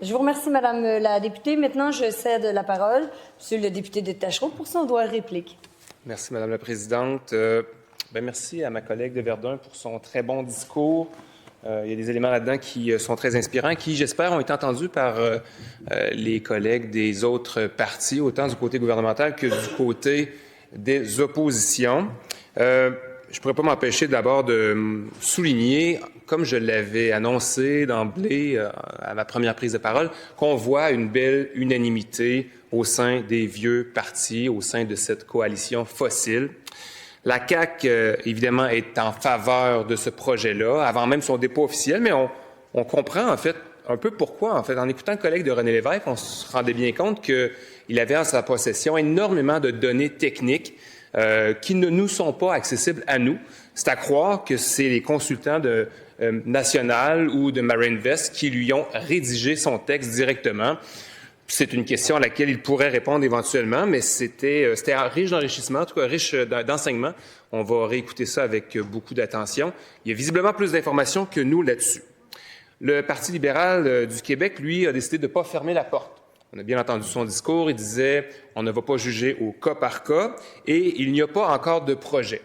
Je vous remercie, Madame la députée. Maintenant, je cède la parole à Monsieur le député de Tachereau pour son droit à réplique. Merci, Madame la Présidente. Merci à ma collègue de Verdun pour son très bon discours. Il y a des éléments là-dedans qui sont très inspirants, qui, j'espère, ont été entendus par les collègues des autres partis, autant du côté gouvernemental que du côté des oppositions. Je ne pourrais pas m'empêcher d'abord de souligner, comme je l'avais annoncé d'emblée à ma première prise de parole, qu'on voit une belle unanimité au sein des vieux partis, au sein de cette coalition fossile. La CAQ, évidemment, est en faveur de ce projet-là, avant même son dépôt officiel, mais on comprend, en fait, un peu pourquoi. En fait, en écoutant le collègue de René Lévesque, on se rendait bien compte qu'il avait en sa possession énormément de données techniques qui ne nous sont pas accessibles à nous. C'est à croire que c'est les consultants de National ou de Marinvest qui lui ont rédigé son texte directement. C'est une question à laquelle il pourrait répondre éventuellement, mais c'était riche d'enrichissement, en tout cas riche d'enseignement. On va réécouter ça avec beaucoup d'attention. Il y a visiblement plus d'informations que nous là-dessus. Le Parti libéral du Québec, lui, a décidé de ne pas fermer la porte. On a bien entendu son discours. Il disait on ne va pas juger au cas par cas et il n'y a pas encore de projet.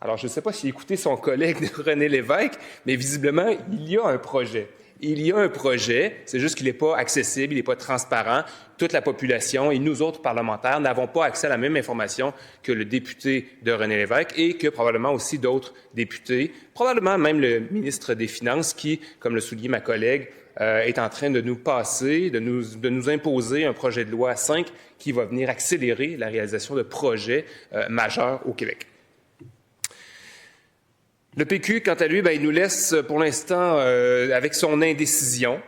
Alors, je ne sais pas s'il a écouté son collègue René Lévesque, mais visiblement, il y a un projet. Il y a un projet, c'est juste qu'il n'est pas accessible, il n'est pas transparent. Toute la population et nous autres parlementaires n'avons pas accès à la même information que le député de René Lévesque et que probablement aussi d'autres députés, probablement même le ministre des Finances qui, comme le soulignait ma collègue, est en train de nous passer, de nous imposer un projet de loi 5 qui va venir accélérer la réalisation de projets majeurs au Québec. Le PQ, quant à lui, il nous laisse pour l'instant avec son indécision,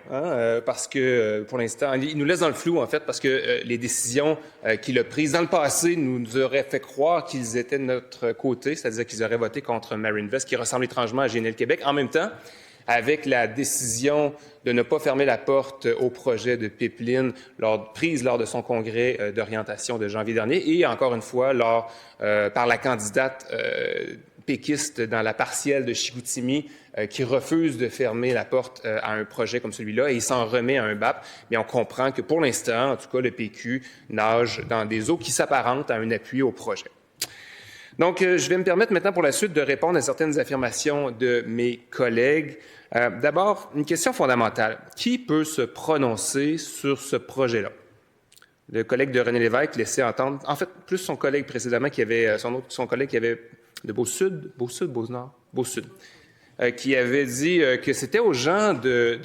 parce que pour l'instant, il nous laisse dans le flou en fait, parce que les décisions qu'il a prises dans le passé nous auraient fait croire qu'ils étaient de notre côté, c'est-à-dire qu'ils auraient voté contre Marinvest, qui ressemble étrangement à GNL Québec. En même temps, avec la décision de ne pas fermer la porte au projet de pipeline prise lors de son congrès d'orientation de janvier dernier, et encore une fois par la candidate péquiste dans la partielle de Chicoutimi qui refuse de fermer la porte à un projet comme celui-là et il s'en remet à un BAP. Mais on comprend que pour l'instant, en tout cas, le PQ nage dans des eaux qui s'apparentent à un appui au projet. Donc, je vais me permettre maintenant pour la suite de répondre à certaines affirmations de mes collègues. D'abord, une question fondamentale. Qui peut se prononcer sur ce projet-là? Le collègue de René Lévesque laissait entendre, en fait, plus son collègue précédemment, son collègue qui avait de Beau-Sud, qui avait dit que c'était aux gens de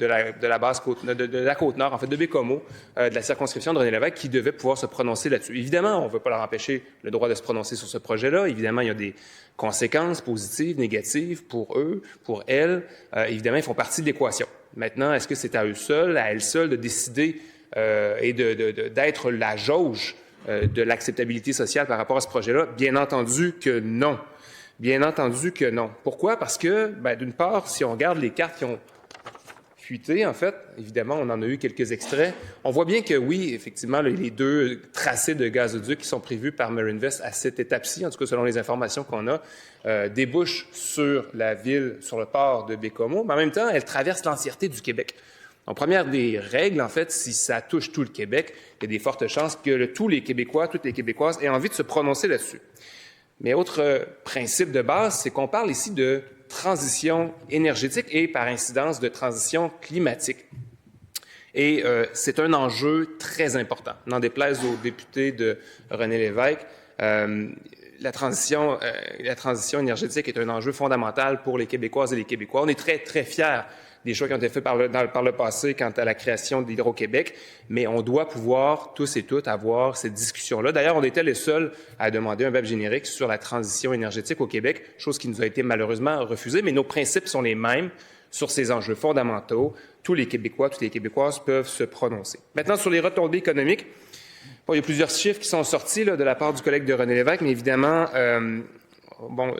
la basse côte, de la Côte-Nord, en fait, de Bécomo, de la circonscription de René Lévesque, qui devaient pouvoir se prononcer là-dessus. Évidemment, on ne veut pas leur empêcher le droit de se prononcer sur ce projet-là. Évidemment, il y a des conséquences positives, négatives pour eux, pour elles. Évidemment, ils font partie de l'équation. Maintenant, est-ce que c'est à eux seuls, à elles seules, de décider et d'être la jauge de l'acceptabilité sociale par rapport à ce projet-là? Bien entendu que non. Bien entendu que non. Pourquoi? Parce que, d'une part, si on regarde les cartes qui ont fuité, en fait, évidemment, on en a eu quelques extraits, on voit bien que oui, effectivement, les deux tracés de gazoduc qui sont prévus par Marinvest à cette étape-ci, en tout cas selon les informations qu'on a, débouchent sur la ville, sur le port de Bécomo, mais en même temps, elles traversent l'entièreté du Québec. Donc, première des règles, en fait, si ça touche tout le Québec, il y a des fortes chances que tous les Québécois, toutes les Québécoises aient envie de se prononcer là-dessus. Mais autre principe de base, c'est qu'on parle ici de transition énergétique et, par incidence, de transition climatique. Et c'est un enjeu très important. N'en déplaise aux députés de René Lévesque, la transition énergétique est un enjeu fondamental pour les Québécoises et les Québécois. On est très, très fiers des choix qui ont été faits par le passé quant à la création d'Hydro-Québec, mais on doit pouvoir, tous et toutes, avoir cette discussion-là. D'ailleurs, on était les seuls à demander un BAP générique sur la transition énergétique au Québec, chose qui nous a été malheureusement refusée, mais nos principes sont les mêmes sur ces enjeux fondamentaux. Tous les Québécois, toutes les Québécoises peuvent se prononcer. Maintenant, sur les retombées économiques, il y a plusieurs chiffres qui sont sortis de la part du collègue de René Lévesque, mais évidemment,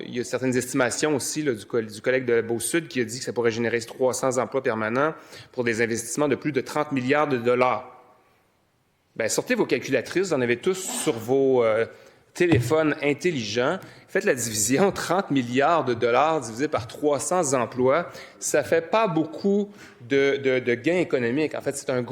il y a certaines estimations aussi du collègue de Beau-Sud qui a dit que ça pourrait générer 300 emplois permanents pour des investissements de plus de 30 milliards de dollars. Sortez vos calculatrices, vous en avez tous sur vos téléphone intelligent. Faites la division, 30 milliards de dollars divisé par 300 emplois, ça fait pas beaucoup de gains économiques. En fait, c'est un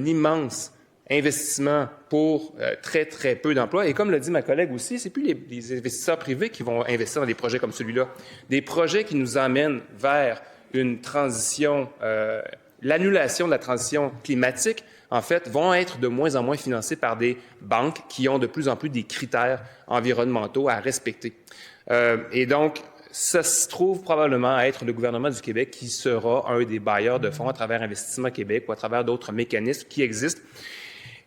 immense investissement pour très, très peu d'emplois. Et comme l'a dit ma collègue aussi, c'est plus les investisseurs privés qui vont investir dans des projets comme celui-là. Des projets qui nous emmènent vers une transition, l'annulation de la transition climatique, en fait, vont être de moins en moins financés par des banques qui ont de plus en plus des critères environnementaux à respecter. Et donc, ça se trouve probablement être le gouvernement du Québec qui sera un des bailleurs de fonds à travers Investissement Québec ou à travers d'autres mécanismes qui existent.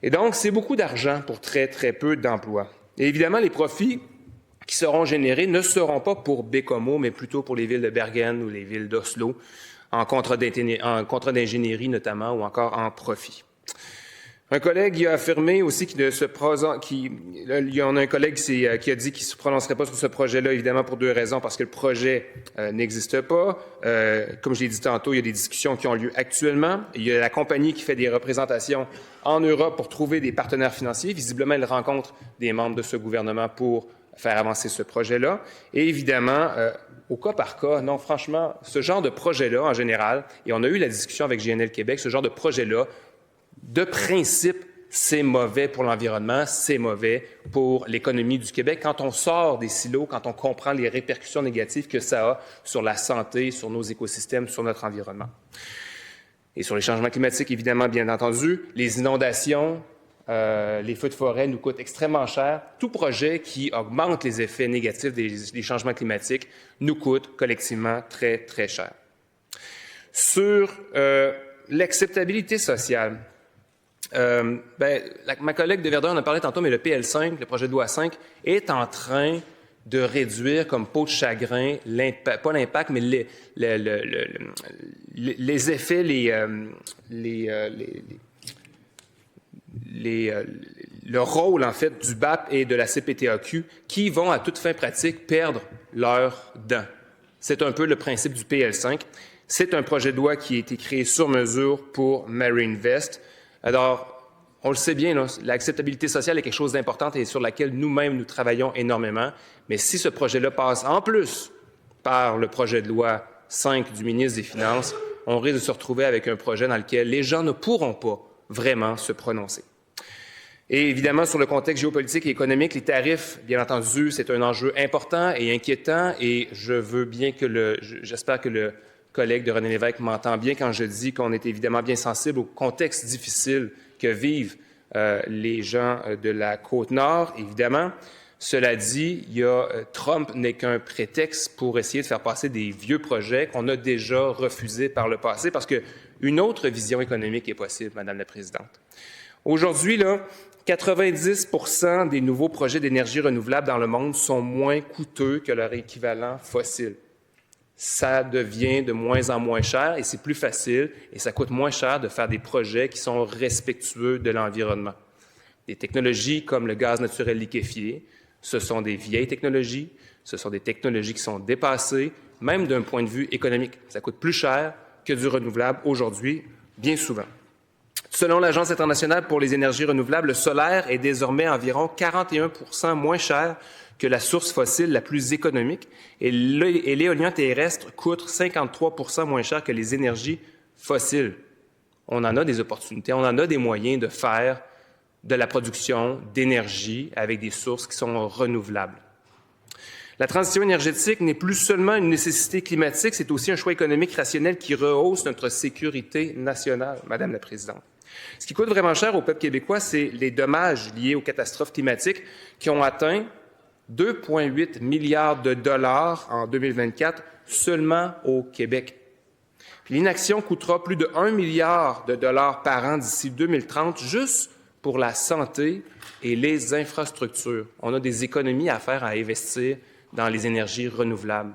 Et donc, c'est beaucoup d'argent pour très, très peu d'emplois. Et évidemment, les profits qui seront générés ne seront pas pour Bécomo, mais plutôt pour les villes de Bergen ou les villes d'Oslo, en contrat d'ingénierie notamment, ou encore en profit. Un collègue a affirmé aussi qu'il y en a un collègue qui a dit qu'il ne se prononcerait pas sur ce projet-là, évidemment pour deux raisons, parce que le projet n'existe pas. Comme je l'ai dit tantôt, il y a des discussions qui ont lieu actuellement. Il y a la compagnie qui fait des représentations en Europe pour trouver des partenaires financiers. Visiblement, elle rencontre des membres de ce gouvernement pour faire avancer ce projet-là. Et évidemment, au cas par cas, non, franchement, ce genre de projet-là, en général, et on a eu la discussion avec GNL Québec, ce genre de projet-là, de principe, c'est mauvais pour l'environnement, c'est mauvais pour l'économie du Québec. Quand on sort des silos, quand on comprend les répercussions négatives que ça a sur la santé, sur nos écosystèmes, sur notre environnement. Et sur les changements climatiques, évidemment, bien entendu, les inondations, les feux de forêt nous coûtent extrêmement cher. Tout projet qui augmente les effets négatifs des changements climatiques nous coûte collectivement très, très cher. Sur l'acceptabilité sociale, ma collègue de Verdun en a parlé tantôt, mais le PL5, le projet de loi 5, est en train de réduire comme peau de chagrin, pas l'impact, mais les effets, le rôle, en fait, du BAP et de la CPTAQ qui vont, à toute fin pratique, perdre leurs dents. C'est un peu le principe du PL5. C'est un projet de loi qui a été créé sur mesure pour MarineVest. Alors, on le sait bien, l'acceptabilité sociale est quelque chose d'important et sur laquelle nous-mêmes, nous travaillons énormément. Mais si ce projet-là passe en plus par le projet de loi 5 du ministre des Finances, on risque de se retrouver avec un projet dans lequel les gens ne pourront pas vraiment se prononcer. Et évidemment, sur le contexte géopolitique et économique, les tarifs, bien entendu, c'est un enjeu important et inquiétant. Et j'espère que le collègue de René Lévesque m'entend bien quand je dis qu'on est évidemment bien sensible au contexte difficile que vivent les gens de la Côte-Nord, évidemment. Cela dit, Trump n'est qu'un prétexte pour essayer de faire passer des vieux projets qu'on a déjà refusés par le passé, parce qu'une autre vision économique est possible, Madame la Présidente. Aujourd'hui, 90% des nouveaux projets d'énergie renouvelable dans le monde sont moins coûteux que leur équivalent fossile. Ça devient de moins en moins cher et c'est plus facile et ça coûte moins cher de faire des projets qui sont respectueux de l'environnement. Des technologies comme le gaz naturel liquéfié, ce sont des vieilles technologies, ce sont des technologies qui sont dépassées, même d'un point de vue économique. Ça coûte plus cher que du renouvelable aujourd'hui, bien souvent. Selon l'Agence internationale pour les énergies renouvelables, le solaire est désormais environ 41% moins cher que la source fossile la plus économique et l'éolien terrestre coûte 53% moins cher que les énergies fossiles. On en a des opportunités, on en a des moyens de faire de la production d'énergie avec des sources qui sont renouvelables. La transition énergétique n'est plus seulement une nécessité climatique, c'est aussi un choix économique rationnel qui rehausse notre sécurité nationale, Madame la Présidente. Ce qui coûte vraiment cher au peuple québécois, c'est les dommages liés aux catastrophes climatiques qui ont atteint 2,8 milliards de dollars en 2024 seulement au Québec. Puis l'inaction coûtera plus de 1 milliard de dollars par an d'ici 2030 juste pour la santé et les infrastructures. On a des économies à faire à investir dans les énergies renouvelables.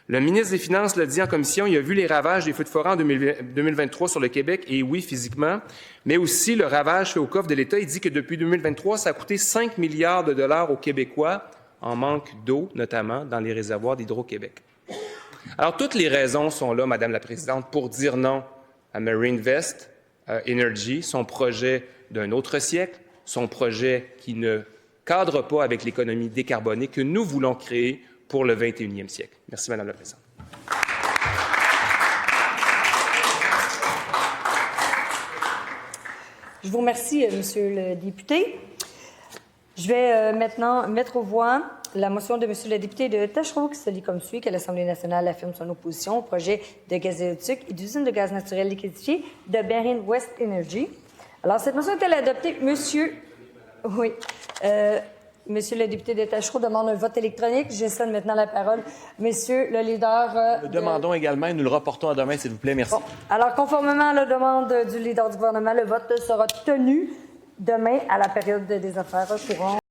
Le ministre des Finances l'a dit en commission, il a vu les ravages des feux de forêt en 2023 sur le Québec, et oui, physiquement, mais aussi le ravage fait au coffre de l'État. Il dit que depuis 2023, ça a coûté 5 milliards de dollars aux Québécois en manque d'eau, notamment dans les réservoirs d'Hydro-Québec. Alors, toutes les raisons sont là, Madame la Présidente, pour dire non à MarineVest Energy, son projet d'un autre siècle, son projet qui ne cadre pas avec l'économie décarbonée que nous voulons créer pour le 21e siècle. Merci, Madame la Présidente. Je vous remercie, Monsieur le député. Je vais maintenant mettre aux voix la motion de Monsieur le député de Tachereau qui se lit comme suit, que l'Assemblée nationale affirme son opposition au projet de gazoduc et d'usine de gaz naturel liquéfié de Berlin West Energy. Alors, cette motion est-elle adoptée? Monsieur le député de Tachereau demande un vote électronique. Je cède maintenant la parole. Monsieur le leader... Nous demandons également et nous le reportons à demain, s'il vous plaît. Merci. Bon. Alors, conformément à la demande du leader du gouvernement, le vote sera tenu demain à la période des affaires courantes.